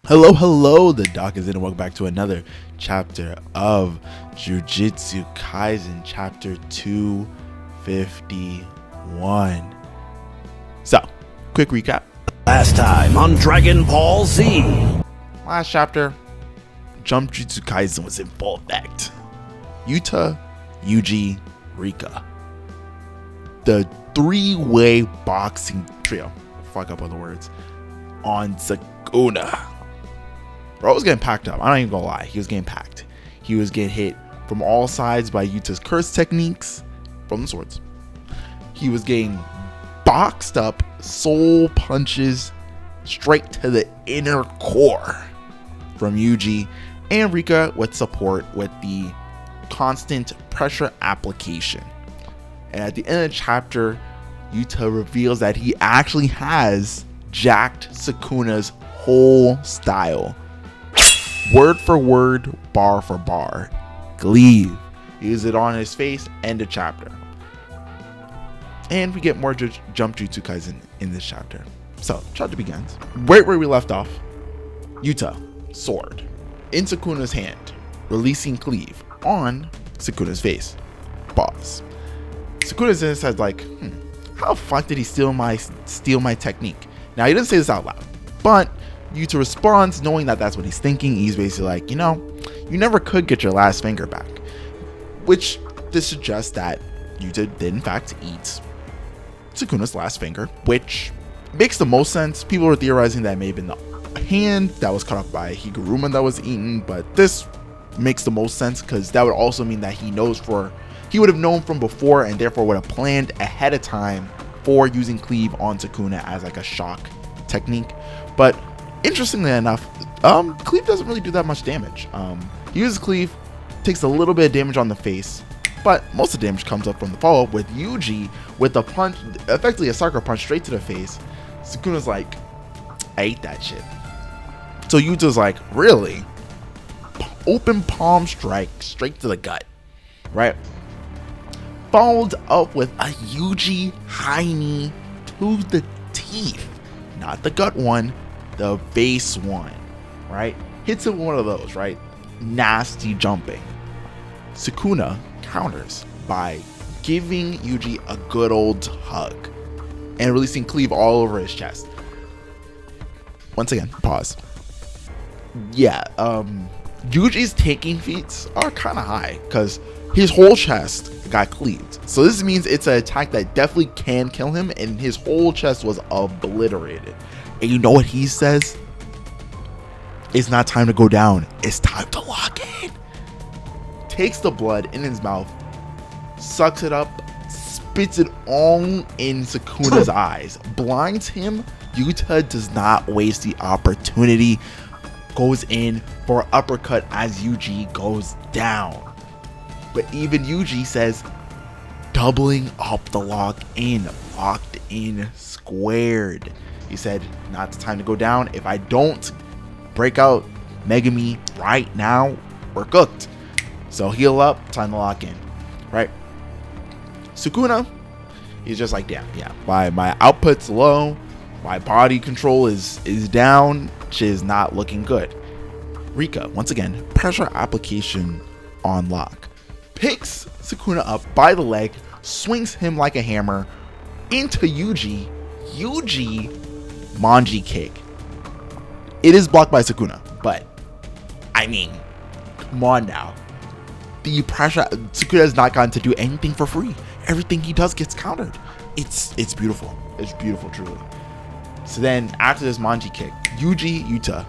Hello, the doc is in and welcome back to another chapter of Jujutsu Kaisen, chapter 251. So, quick recap. Last time on Dragon Ball Z. Last chapter, Jump Jujutsu Kaisen was in full effect. Yuta, Yuji, Rika. The three-way boxing trio, fuck up other words, on Sukuna. Bro was getting packed up. I'm not even gonna lie. He was getting packed. He was getting hit from all sides by Yuta's curse techniques from the swords. He was getting boxed up, soul punches straight to the inner core from Yuji, and Rika with support with the constant pressure application. And at the end of the chapter, Yuta reveals that he actually has jacked Sukuna's whole style. Word for word, bar for bar. Gleave. Use it on his face, end of chapter. And we get more Jump Jujutsu Kaisen in this chapter. So, chapter begins. Right where we left off. Yuta, sword, in Sukuna's hand, releasing cleave on Sukuna's face. Pause. Sukuna's in his head like, how the fuck did he steal my technique? Now, he didn't say this out loud, but Yuta responds, knowing that that's what he's thinking. He's basically like, you never could get your last finger back. Which this suggests that Yuta did in fact eat Sukuna's last finger, which makes the most sense. People are theorizing that it may have been the hand that was cut off by Higuruma that was eaten, but this makes the most sense because that would also mean that he would have known from before and therefore would have planned ahead of time for using cleave on Sukuna as like a shock technique. But interestingly enough, cleave doesn't really do that much damage. He uses cleave, takes a little bit of damage on the face, but most of the damage comes up from the follow-up with Yuji with a punch, effectively a sucker punch straight to the face. Sukuna's like, I ate that shit. So Yuta's like, really? Open palm strike straight to the gut, right? Followed up with a Yuji high knee to the teeth, not the gut one, the face one, right? Hits him with one of those, right? Nasty jumping. Sukuna counters by giving Yuji a good old hug and releasing cleave all over his chest. Once again, pause. Yeah, Yuji's taking feats are kind of high because his whole chest got cleaved. So this means it's an attack that definitely can kill him, and his whole chest was obliterated. And you know what he says? It's not time to go down. It's time to lock in. Takes the blood in his mouth, sucks it up, spits it all in Sukuna's eyes, blinds him. Yuta does not waste the opportunity. Goes in for an uppercut as Yuji goes down. But even Yuji says, doubling up the locked in squared. He said, not the time to go down. If I don't break out Megumi right now, we're cooked. So heal up, time to lock in, right? Sukuna, he's just like, damn, yeah, my output's low, my body control is down, shit is not looking good. Rika, once again, pressure application on lock. Picks Sukuna up by the leg, swings him like a hammer into Yuji. Yuji Manji kick. It is blocked by Sukuna, but I mean, come on now. The pressure, Sukuna has not gotten to do anything for free. Everything he does gets countered. It's beautiful. It's beautiful, truly. So then after this Manji kick, Yuta,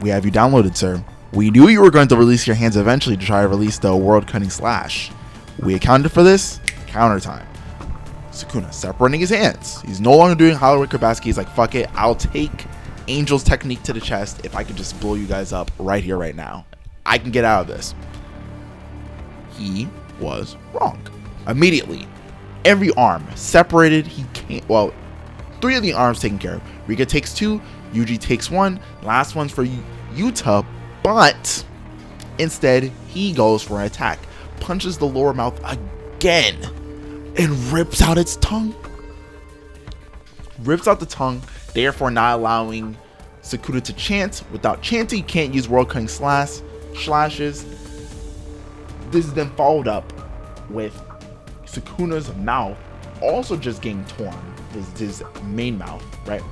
we have you downloaded, sir. We knew you were going to release your hands eventually to try to release the world cutting slash. We accounted for this. Counter time. Sukuna separating his hands. He's no longer doing Hollow Kabasaki. He's like, fuck it. I'll take Angel's technique to the chest if I could just blow you guys up right here, right now. I can get out of this. He was wrong. Immediately, every arm separated. He can't. Well, 3 of the arms taken care of. Rika takes 2. Yuji takes 1. Last one's for Yuta, but instead he goes for an attack. Punches the lower mouth again and rips out its tongue. Rips out the tongue, therefore not allowing Sukuna to chant. Without chanting, you can't use World Cutting Slashes. This is then followed up with Sukuna's mouth also just getting torn. His main mouth, right?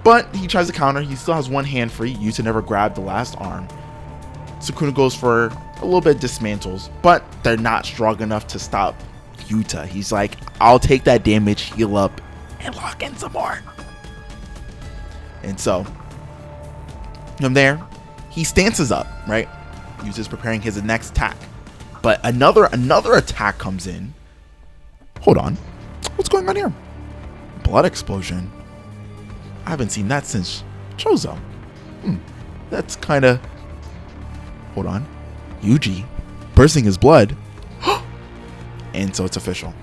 But he tries to counter. He still has one hand free. Yuta never grabbed the last arm. Sukuna goes for a little bit, dismantles, but they're not strong enough to stop Yuta. He's like, I'll take that damage, heal up, and lock in some more. And so, from there, he stances up, right? Yuta's preparing his next attack. But another attack comes in. Hold on. What's going on here? Blood explosion. I haven't seen that since Chozo. That's kind of... Hold on. Yuji bursting his blood. And so it's official.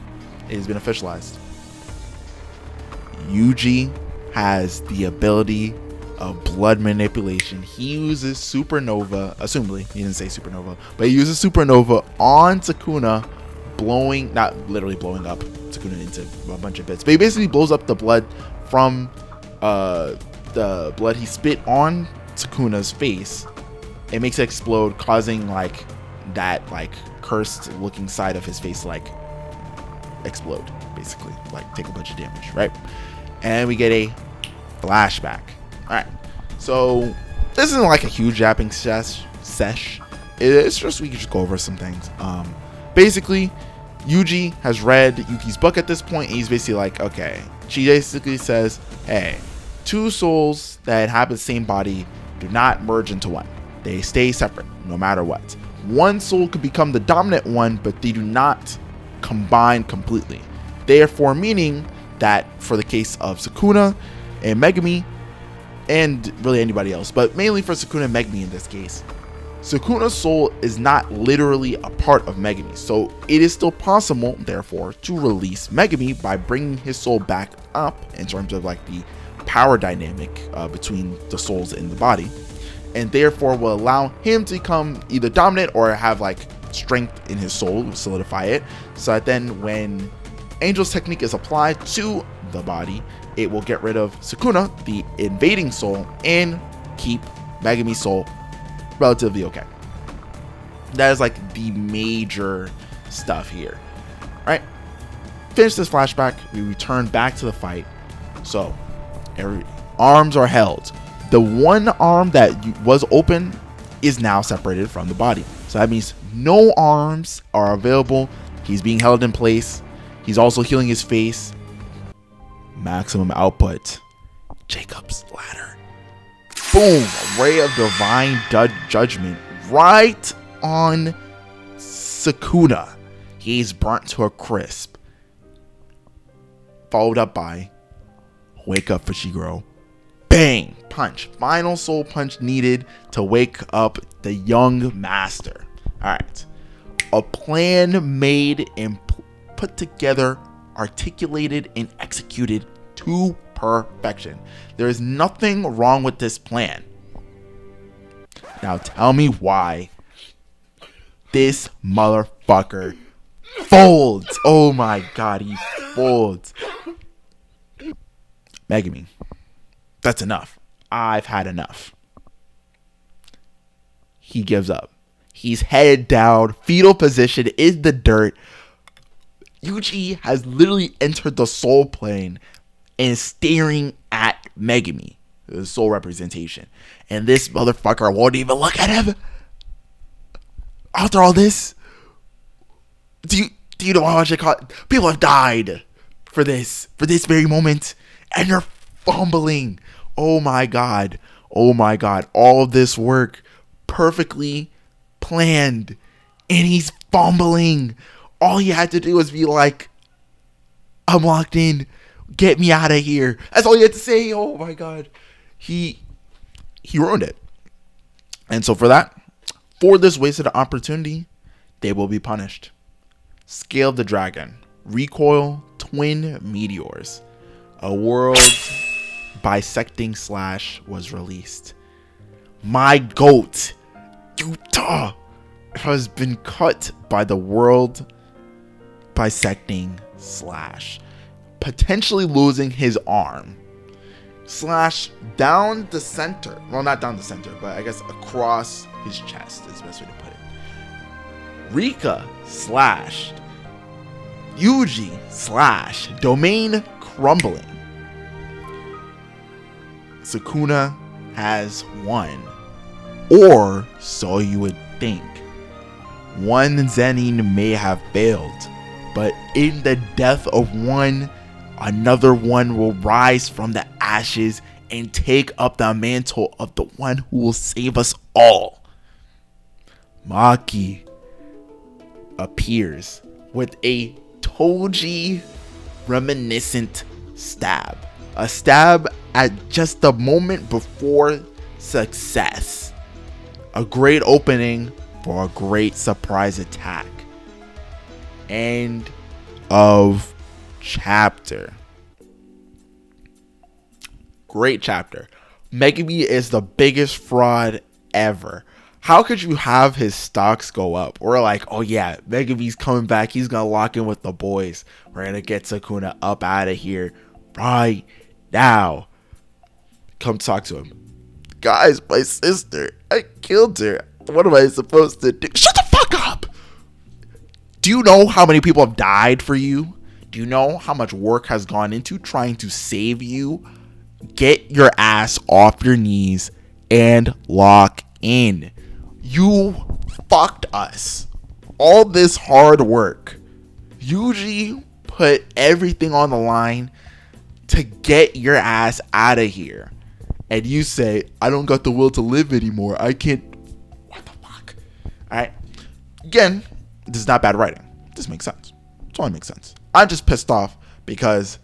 It has been officialized. Yuji has the ability of blood manipulation. He uses supernova, assumably he didn't say supernova, but he uses supernova on Sukuna, blowing, not literally blowing up Sukuna into a bunch of bits, but he basically blows up the blood from the blood he spit on Sukuna's face. It makes it explode, causing like that like cursed looking side of his face like explode, basically like take a bunch of damage, right? And we get a flashback. All right, so this isn't like a huge yapping sesh. It's just, we can just go over some things. Basically, Yuji has read Yuki's book at this point, and he's basically like, okay. She basically says, hey, two souls that have the same body do not merge into one. They stay separate no matter what. One soul could become the dominant one, but they do not combine completely. Therefore, meaning that for the case of Sukuna and Megumi, and really anybody else, but mainly for Sukuna and Megumi in this case, Sukuna's soul is not literally a part of Megumi, so it is still possible, therefore, to release Megumi by bringing his soul back up in terms of like the power dynamic between the souls in the body, and therefore will allow him to become either dominant or have like strength in his soul, solidify it, so that then when Angel's technique is applied to the body, it will get rid of Sukuna, the invading soul, and keep Megumi's soul relatively okay. That is like the major stuff here. All right, finish this flashback. We return back to the fight. So arms are held. The one arm that was open is now separated from the body. So that means no arms are available. He's being held in place. He's also healing his face. Maximum output. Jacob's ladder. Boom. Ray of divine judgment right on Sukuna. He's burnt to a crisp. Followed up by wake up Fushiguro. Bang. Punch. Final soul punch needed to wake up the young master. Alright. A plan made and put together, articulated, and executed to perfection. There is nothing wrong with this plan. Now tell me why this motherfucker folds. Oh my god, he folds. Megumi, that's enough. I've had enough. He gives up. He's head down, fetal position in the dirt. Yuji has literally entered the soul plane and is staring at Megumi, the soul representation. And this motherfucker won't even look at him. After all this, do you know how much it cost? People have died for this very moment, and you're fumbling. Oh my god. Oh my god. All of this work perfectly planned, and he's fumbling. All he had to do was be like, I'm locked in. Get me out of here. That's all he had to say. Oh my god. He ruined it. And so for this wasted opportunity, they will be punished. Scale of the Dragon. Recoil Twin Meteors. A world bisecting slash was released. My goat, Yuta, has been cut by the world bisecting slash, potentially losing his arm. slash down the center. Well, not down the center, but I guess across his chest is the best way to put it. Rika slashed. Yuji slash domain crumbling. Sukuna has won. Or so you would think. One Zenin may have failed, but in the death of one, another one will rise from the ashes and take up the mantle of the one who will save us all. Maki appears with a Toji reminiscent stab. A stab at just the moment before success. A great opening for a great surprise attack. End of chapter. Great chapter. Megumi is the biggest fraud ever. How could you have his stocks go up? Or like, oh yeah, Megumi's coming back. He's going to lock in with the boys. We're going to get Sukuna up out of here right now. Come talk to him. Guys, my sister, I killed her. What am I supposed to do? Shut the fuck up! Do you know how many people have died for you? Do you know how much work has gone into trying to save you? Get your ass off your knees and lock in. You fucked us. All this hard work. Yuji put everything on the line to get your ass out of here. And you say, I don't got the will to live anymore. I can't. What the fuck? Alright. Again, this is not bad writing. This makes sense. It only makes sense. I'm just pissed off because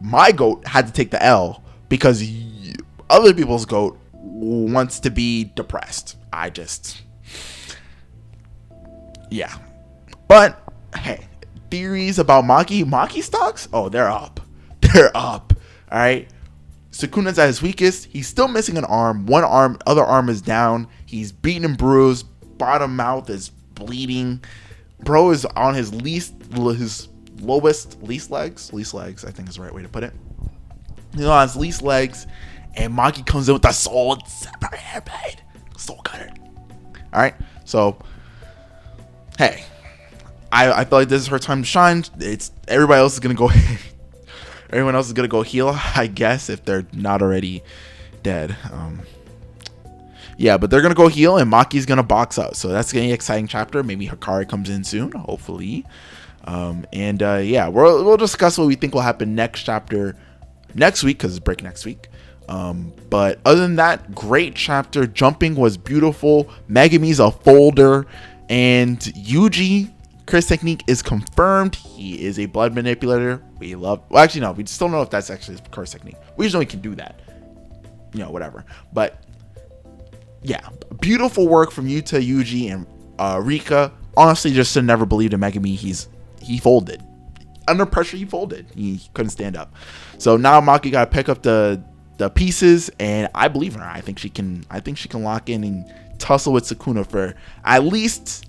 my goat had to take the L because other people's goat wants to be depressed. Yeah. But, hey, theories about Maki stocks? Oh, they're up. They're up. Alright. Sukuna's at his weakest. He's still missing an arm. One arm, other arm is down. He's beaten and bruised. Bottom mouth is bleeding. Bro is on his least legs, I think is the right way to put it. He's on his least legs. And Maki comes in with the soul blade. Soul cutter. Alright. So, hey. I feel like this is her time to shine. Everybody else is gonna go everyone else is gonna go heal, I guess, if they're not already dead. Yeah, but they're gonna go heal and Maki's gonna box out. So that's gonna be an exciting chapter. Maybe Hikari comes in soon, hopefully. Yeah, we'll discuss what we think will happen next chapter next week, because it's break next week. But other than that, great chapter. Jumping was beautiful. Megumi's a folder, and Yuji curse technique is confirmed. He is a blood manipulator. We still don't know if that's actually his curse technique. We just know he can do that. Whatever. But yeah, beautiful work from Yuta, Yuji, and Rika. Honestly, just should never believed in Megumi. He folded. Under pressure, he folded. He couldn't stand up. So now Maki got to pick up the pieces, and I believe in her. I think she can lock in and tussle with Sukuna for at least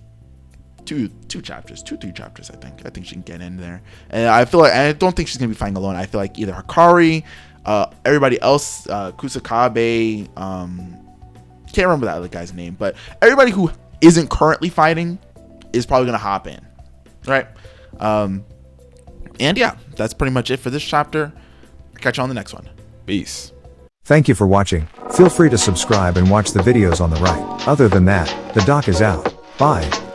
two chapters, 3 chapters. I think she can get in there, and I don't think she's gonna be fighting alone. I feel like either Hikari, everybody else, Kusakabe, can't remember that other guy's name, but everybody who isn't currently fighting is probably gonna hop in, right? And yeah, that's pretty much it for this chapter. Catch you on the next one. Peace. Thank you for watching. Feel free to subscribe and watch the videos on the right. Other than that, the doc is out. Bye.